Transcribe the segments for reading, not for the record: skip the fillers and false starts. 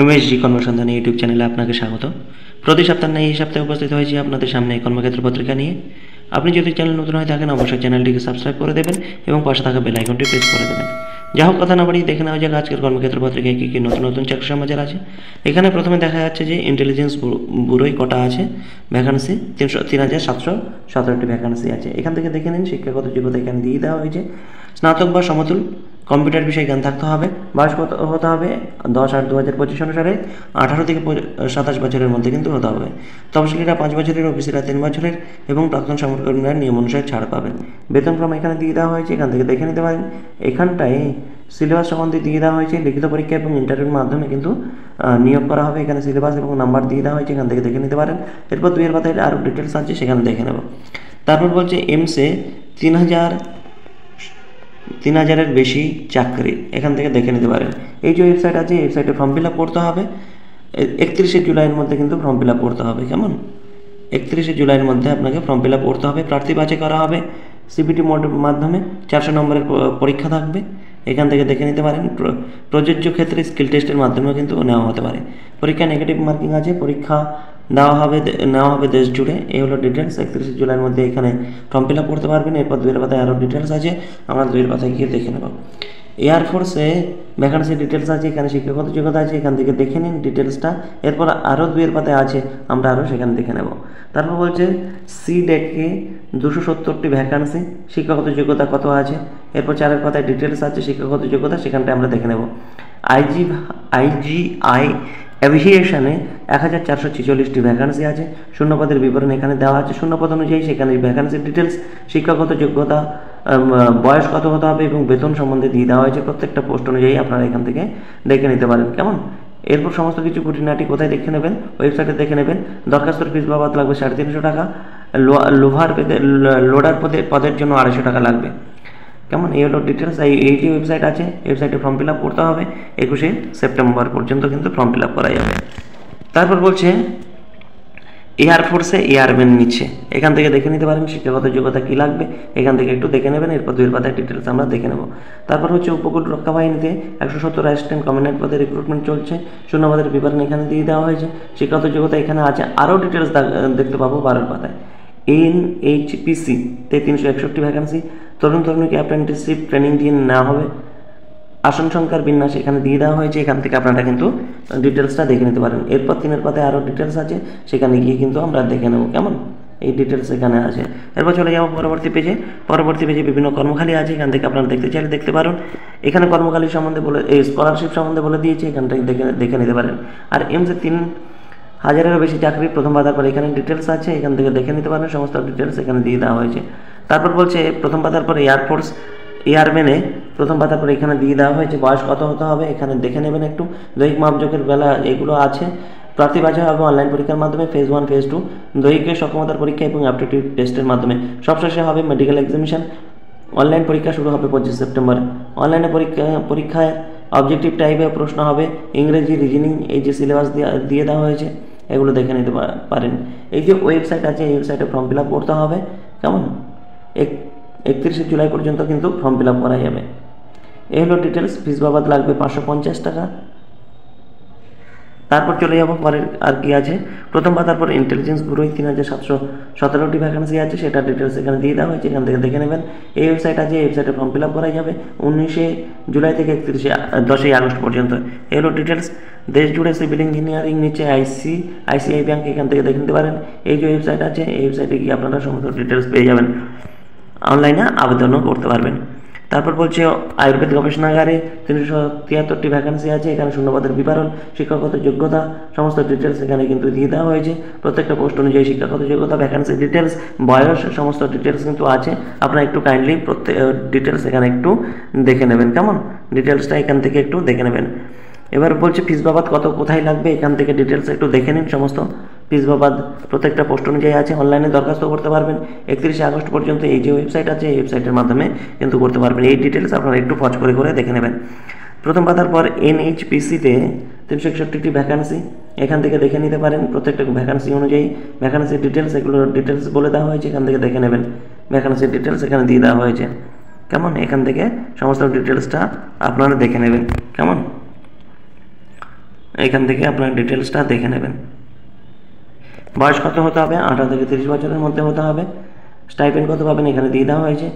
MSG কর্মসন্ধান YouTube চ্যানেলে আপনাকে স্বাগত। প্রতি সপ্তাহে এই সপ্তাহে উপস্থিত হয়েছি আপনাদের সামনে কর্মক্ষেত্র পত্রিকা নিয়ে। আপনি যদি চ্যানেল নতুন হয়ে থাকেন অবশ্যই চ্যানেলটিকে সাবস্ক্রাইব করে দেবেন এবং পাশে থাকা বেল আইকনটি প্রেস করে দেবেন। যা হোক, কথা না বাড়িয়ে দেখে নেওয়া যাক আজকের কর্মক্ষেত্র পত্রিকায় কী কী নতুন নতুন চাকরি সমাচার আছে। এখানে প্রথমে দেখা যাচ্ছে যে ইন্টেলিজেন্স ব্যুরোয় কটা আছে ভ্যাকান্সি, 3,717টি ভ্যাকান্সি আছে। এখান থেকে দেখে নিন শিক্ষাগত যোগ্যতা এখানে দিয়ে দেওয়া হয়েছে। স্নাতক বা সমতুল কম্পিউটার বিষয়ে জ্ঞান থাকতে হবে। বয়স কত হতে হবে 10/8/2025 অনুসারে 18 থেকে 27 বছরের মধ্যে কিন্তু হতে হবে। তফসিলিরা 5 বছরের, ওবিসিরা 3 বছরের এবং প্রাক্তন সামরিকরা নিয়ম অনুসারে ছাড় পাবেন। বেতনক্রম এখানে দিয়ে দেওয়া হয়েছে, এখান থেকে দেখে নিতে পারেন। এখানটায় সিলেবাস সম্বন্ধে দিয়ে দেওয়া হয়েছে, লিখিত পরীক্ষা এবং ইন্টারভিউর মাধ্যমে কিন্তু নিয়োগ করা হবে। এখানে সিলেবাস এবং নাম্বার দিয়ে দেওয়া হয়েছে, এখান থেকে দেখে নিতে পারেন। এরপর 2 এর পাতায় আরও ডিটেলস আছে, সেখানে দেখে নেব। তারপর বলছে এমসে 3,000-এর বেশি চাকরি, এখান থেকে দেখে নিতে পারেন। এই যে ওয়েবসাইট আছে, এই ওয়েবসাইটে ফর্ম ফিল আপ করতে হবে। 31শে জুলাইয়ের মধ্যে কিন্তু ফর্ম ফিল আপ করতে হবে। কেমন? 31শে জুলাইয়ের মধ্যে আপনাকে ফর্ম ফিল আপ করতে হবে। প্রার্থী বাছাই করা হবে সিবিটি মোডের মাধ্যমে। 400 নম্বরের পরীক্ষা থাকবে, এখান থেকে দেখে নিতে পারেন। প্রযোজ্য ক্ষেত্রে স্কিল টেস্টের মাধ্যমেও কিন্তু নেওয়া হতে পারে। পরীক্ষা নেগেটিভ মার্কিং আছে, পরীক্ষা নেওয়া হবে দেশ জুড়ে। এই হলো ডিটেলস। 31শে জুলাইয়ের মধ্যে এখানে ফর্ম ফিল আপ করতে পারবেন। এরপর 2 এর পাতায় আরও ডিটেলস আছে, আমরা 2 এর পাতায় গিয়ে দেখে নেব। এয়ারফোর্সে ভ্যাকান্সি ডিটেলস আছে, এখানে শিক্ষাগত যোগ্যতা আছে, এখান থেকে দেখে নিন ডিটেলসটা। এরপর আরও 2 এর পাতায় আছে, আমরা আরও সেখানে দেখে নেব। তারপর বলছে সিডেকে 270টি ভ্যাকান্সি, শিক্ষাগত যোগ্যতা কত আছে। এরপর 4 এর পাতায় ডিটেলস আছে শিক্ষাগত যোগ্যতা, সেখানটায় আমরা দেখে নেব। আইজিআই অ্যাভিয়েশনে 1,446টি ভ্যাকান্সি আছে। শূন্যপদের বিবরণ এখানে দেওয়া আছে। শূন্যপদ অনুযায়ী সেখানে ভ্যাকান্সির ডিটেলস, শিক্ষাগত যোগ্যতা, বয়স কত হতে হবে এবং বেতন সম্বন্ধে দিয়ে দেওয়া হয়েছে। প্রত্যেকটা পোস্ট অনুযায়ী আপনারা এখান থেকে দেখে নিতে পারেন। কেমন? এরপর সমস্ত কিছু খুঁটিনাটি কোথায় দেখে নেবেন? ওয়েবসাইটে দেখে নেবেন। দরখাস্তর ফিস বাবদ লাগবে 350 টাকা। লোডার পদের জন্য 250 টাকা লাগবে। কেমন? এই হলো ডিটেলস। এই যে ওয়েবসাইট আছে, ওয়েবসাইটে ফর্ম ফিল আপ করতে হবে। 21শে সেপ্টেম্বর পর্যন্ত কিন্তু ফর্ম ফিল আপ করা যাবে। তারপর বলছে এয়ারফোর্সে এয়ারম্যান নিচ্ছে, এখান থেকে দেখে নিতে পারেন শিক্ষাগত যোগ্যতা কী লাগবে, এখান থেকে একটু দেখে নেবেন। এরপর 2 এর পাতায় ডিটেলস আমরা দেখে নেব। তারপর হচ্ছে উপকূল রক্ষা বাহিনীতে 170 অ্যাসিস্ট্যান্ট কমান্ড্যান্ট পদে রিক্রুটমেন্ট চলছে। শূন্যপদের বিবরণ এখানে দিয়ে দেওয়া হয়েছে। শিক্ষাগত যোগ্যতা এখানে আছে, আরও ডিটেলস দেখতে পাবো 12 এর পাতায়। এনএইচপিসিতে 361টি ভ্যাকান্সি, তরুণ তরুণীকে অ্যাপ্রেন্টিসশিপ ট্রেনিং দিয়ে নেওয়া হবে। আসন সংখ্যার বিন্যাস এখানে দিয়ে দেওয়া হয়েছে, এখান থেকে আপনারা কিন্তু ডিটেলসটা দেখে নিতে পারেন। এরপর 3 এর পাতায় আরও ডিটেলস আছে, সেখানে গিয়ে কিন্তু আমরা দেখে নেব। কেমন? এই ডিটেলস এখানে আছে। এরপর চলে যাবো পরবর্তী পেজে। পরবর্তী পেজে বিভিন্ন কর্মখালি আছে, এখান থেকে আপনারা দেখতে চাইলে দেখতে পারেন। এখানে কর্মখালি সম্বন্ধে এই স্কলারশিপ সম্বন্ধে বলে দিয়েছে, এখান থেকে দেখে নিতে পারেন। আর এমসে 3,000-এরও বেশি চাকরি, প্রথম পাতার পর এখানে ডিটেলস আছে, এখান থেকে দেখে নিতে পারেন। সমস্ত ডিটেলস এখানে দিয়ে দেওয়া হয়েছে। তারপর বলছে প্রথম পাতার পর এয়ারফোর্স এয়ারম্যানে প্রথম পাতার পরে এখানে দিয়ে দেওয়া হয়েছে বয়স কত হতে হবে, এখানে দেখে নেবেন একটু। দৈহিক মাপযোগের বেলা এগুলো আছে। প্রার্থী বাছাই হবে অনলাইন পরীক্ষার মাধ্যমে, ফেজ 1 ফেজ 2 দৈহিকের সক্ষমতার পরীক্ষা এবং অ্যাপটিটিউড টেস্টের মাধ্যমে। সবশেষে হবে মেডিকেল এক্সামিনেশন। অনলাইন পরীক্ষা শুরু হবে 25 সেপ্টেম্বর। অনলাইনে পরীক্ষায় অবজেক্টিভ টাইপের প্রশ্ন হবে, ইংরেজি, রিজনিং। এই যে সিলেবাস দিয়ে দেওয়া হয়েছে, এগুলো দেখে নিতে পারেন। এই যে ওয়েবসাইট আছে, এই ওয়েবসাইটে ফর্ম ফিল আপ করতে হবে। কেমন? 31শে জুলাই পর্যন্ত কিন্তু ফর্ম ফিল আপ করা যাবে। এই হলো ডিটেলস। ফিস বাবদ লাগবে 550 টাকা। তারপর চলে যাবো পরের আর কি আছে। প্রথম পাতার পর ইন্টেলিজেন্স ব্যুরোয় 3,717টি ভ্যাকান্সি আছে, সেটা ডিটেলস এখানে দিয়ে দেওয়া হয়েছে, এখান থেকে দেখে নেবেন। এই ওয়েবসাইট আছে, এই ওয়েবসাইটে ফর্ম ফিল আপ করা যাবে 19শে জুলাই থেকে 10ই আগস্ট পর্যন্ত। এই হলো ডিটেলস। দেশ জুড়ে সিভিল ইঞ্জিনিয়ারিং নিচ্ছে আইসিআই ব্যাংক, এখান থেকে দেখে নিতে পারেন। এই যে ওয়েবসাইট আছে, এই ওয়েবসাইটে গিয়ে আপনারা সমস্ত ডিটেলস পেয়ে যাবেন, অনলাইনে আবেদনও করতে পারবেন। তারপর বলছে আয়ুর্বেদ গবেষণাগারে 373টি ভ্যাকান্সি আছে, এখানে শূন্যপদের বিবরণ, শিক্ষাগত যোগ্যতা, সমস্ত ডিটেলস এখানে কিন্তু দিয়ে দেওয়া হয়েছে। প্রত্যেকটা পোস্ট অনুযায়ী শিক্ষাগত যোগ্যতা, ভ্যাকান্সি ডিটেলস, বয়স, সমস্ত ডিটেলস কিন্তু আছে। আপনারা একটু কাইন্ডলি প্রত্যেক ডিটেলস এখানে একটু দেখে নেবেন। কেমন? ডিটেলসটা এখান থেকে একটু দেখে নেবেন। এবার বলছে ফিস বাবদ কত কোথায় লাগবে, এখান থেকে ডিটেলস একটু দেখে নিন। সমস্ত ফিস বাবদ প্রত্যেকটা পোস্ট অনুযায়ী আছে। অনলাইনে দরখাস্ত করতে পারবেন 31শে আগস্ট পর্যন্ত। এই যে ওয়েবসাইট আছে, এই ওয়েবসাইটের মাধ্যমে কিন্তু করতে পারবেন। এই ডিটেলস আপনারা একটু ফজ করে দেখে নেবেন। প্রথম পাতার পর এনএইচপিসিতে 361টি ভ্যাকান্সি, এখান থেকে দেখে নিতে পারেন। প্রত্যেকটা ভ্যাকান্সি অনুযায়ী ভ্যাকান্সির ডিটেলস, এগুলো ডিটেলস বলে দেওয়া হয়েছে, এখান থেকে দেখে নেবেন। ভ্যাকান্সির ডিটেলস এখানে দিয়ে দেওয়া হয়েছে। কেমন? এখান থেকে সমস্ত ডিটেলসটা আপনারা দেখে নেবেন। কেমন? এখান থেকে আপনার ডিটেলসটা দেখে নেবেন। বয়স কত হতে হবে? 18 থেকে 30 বছরের মধ্যে হতে হবে। স্টাইপেন্ড কত পাবেন এখানে দিয়ে দেওয়া হয়েছে।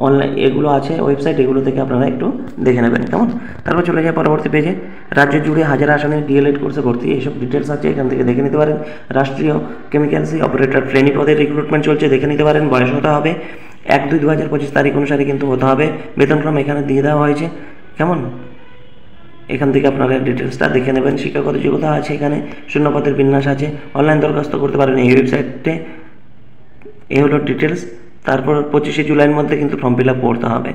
অনলাইন এগুলো আছে ওয়েবসাইট, এগুলো থেকে আপনারা একটু দেখে নেবেন, কেমন। তারপর চলে যায় পরবর্তী পেজে, রাজ্য জুড়ে 1000 আসনে ডিএলএড কোর্সে ভর্তি, এইসব ডিটেলস আছে, এখান থেকে দেখে নিতে পারেন। রাষ্ট্রীয় কেমিক্যালসি অপারেটর ট্রেনিং পদে রিক্রুটমেন্ট চলছে, দেখে নিতে পারেন। বয়স হতে হবে 1/2/2025 তারিখ অনুসারে কিন্তু হতে হবে। বেতনক্রম এখানে দিয়ে দেওয়া হয়েছে, কেমন। এখান থেকে আপনারা ডিটেলসটা দেখে নেবেন। শিক্ষাগত যোগ্যতা আছে, এখানে শূন্যপদের বিন্যাস আছে, অনলাইন দরখাস্ত করতে পারেন এই ওয়েবসাইটে। এই হলো ডিটেলস। তারপর 25শে জুলাইয়ের মধ্যে কিন্তু ফর্ম ফিল আপ করতে হবে,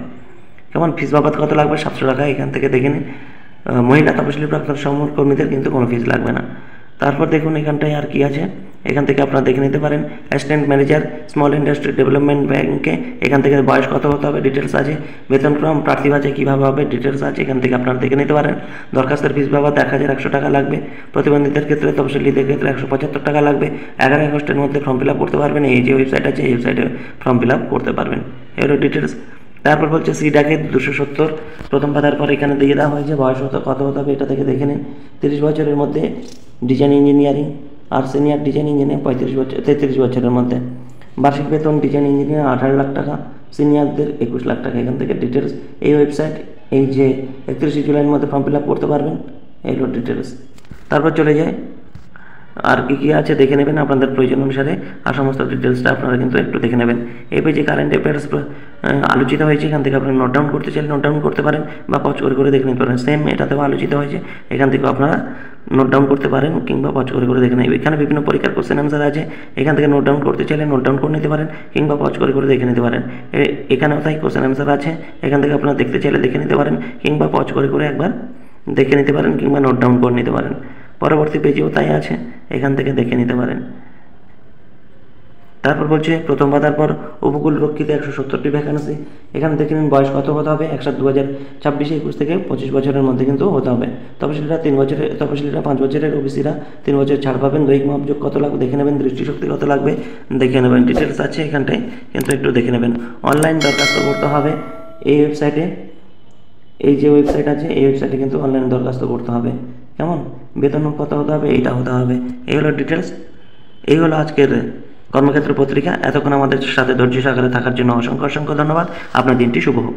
কেমন। ফিস বাবদ কত লাগবে? 700 টাকা, এখান থেকে দেখে নিন। মহিলা তপশিলি প্রাক্তন কর্মীদের কিন্তু কোনো ফিস লাগবে না। তারপর দেখুন এখানটায় আর কি আছে, এখান থেকে আপনারা দেখে নিতে পারেন। Assistant manager small industry development ব্যাংকে, এখান থেকে বয়স কত হতে হবে ডিটেলস আছে। বেতনক্রম প্রার্থী বাছাই কীভাবে হবে ডিটেলস আছে, এখান থেকে আপনারা দেখে নিতে পারেন। দরখাস্তের ফিস বাবদ 1100 টাকা লাগবে। প্রতিবন্ধীদের ক্ষেত্রে তপশিলীদের ক্ষেত্রে 175 টাকা লাগবে। 11 আগস্টের মধ্যে ফর্ম ফিল আপ করতে পারবেন। এই যে ওয়েবসাইট আছে এই ওয়েবসাইটে ফর্ম ফিল আপ করতে পারবেন। এগুলো ডিটেলস। তারপর বলছে সিডাকে 270 প্রথম পাতার পর এখানে দিয়ে দেওয়া হয়েছে। বয়স কত হতে হবে এটা থেকে দেখে নিন। 30 বছরের মধ্যে ডিজাইন ইঞ্জিনিয়ারিং, আর সিনিয়র ডিজাইন ইঞ্জিনিয়ার 33 বছরের মধ্যে। বার্ষিক বেতন ডিজাইন ইঞ্জিনিয়ার 18 লাখ টাকা, সিনিয়রদের 21 লাখ টাকা। এখান থেকে ডিটেলস। এই ওয়েবসাইট এই যে 31শে জুলাইয়ের মধ্যে ফর্ম ফিল আপ করতে পারবেন। এইগুলো ডিটেলস। তারপর চলে যায় আর কি কি আছে দেখে নেবেন আপনাদের প্রয়োজন অনুসারে, আর সমস্ত ডিটেলসটা আপনারা কিন্তু একটু দেখে নেবেন। এই পেজে কারেন্ট অ্যাফেয়ার্স আলোচিত হয়েছে, এখান থেকে আপনারা নোট ডাউন করতে চাইলে নোট ডাউন করতে পারেন বা পজ করে দেখে নিতে পারেন। সেম এটাতেও আলোচিত হয়েছে, এখান থেকেও আপনারা নোট ডাউন করতে পারেন কিংবা পজ করে দেখে নেবেন। এখানে বিভিন্ন পরীক্ষার কোশ্চেন অ্যান্সার আছে, এখান থেকে নোট ডাউন করতে চাইলে নোট ডাউন করে নিতে পারেন কিংবা পজ করে দেখে নিতে পারেন। এখানেও তাই কোশ্চেন অ্যান্সার আছে, এখান থেকে আপনারা দেখতে চাইলে দেখে নিতে পারেন কিংবা পজ করে একবার দেখে নিতে পারেন কিংবা নোট ডাউন করে নিতে পারেন। পরবর্তী পেজেও তাই আছে, এখান থেকে দেখে নিতে পারেন। তারপর বলছে প্রথম পাতার পর উপকূল রক্ষিতে 170টি ভ্যাকান্সি, এখানে দেখে নিন। বয়স কত হতে হবে? 1/7/2024 থেকে 25 বছরের মধ্যে কিন্তু হতে হবে। তপশিলীরা 3 বছরের, তপশিলীরা 5 বছরের, ওবিসিরা 3 বছর ছাড় পাবেন। দৈহিক মাপযোগ কত লাগবে দেখে নেবেন। দৃষ্টিশক্তি কত লাগবে দেখে নেবেন। ডিটেলস আছে এখানটায় কিন্তু একটু দেখে নেবেন। অনলাইন দরখাস্ত করতে হবে এই ওয়েবসাইটে, এই যে ওয়েবসাইট আছে এই ওয়েবসাইটে কিন্তু অনলাইন দরখাস্ত করতে হবে, কেমন। বেতন কত হতে হবে এইটা হতে হবে। এই হলো ডিটেলস। এই হলো আজকের কর্মক্ষেত্র পত্রিকা। এতক্ষণ আমাদের সাথে ধৈর্য সহকারে থাকার জন্য অসংখ্য ধন্যবাদ। আপনার দিনটি শুভ হোক।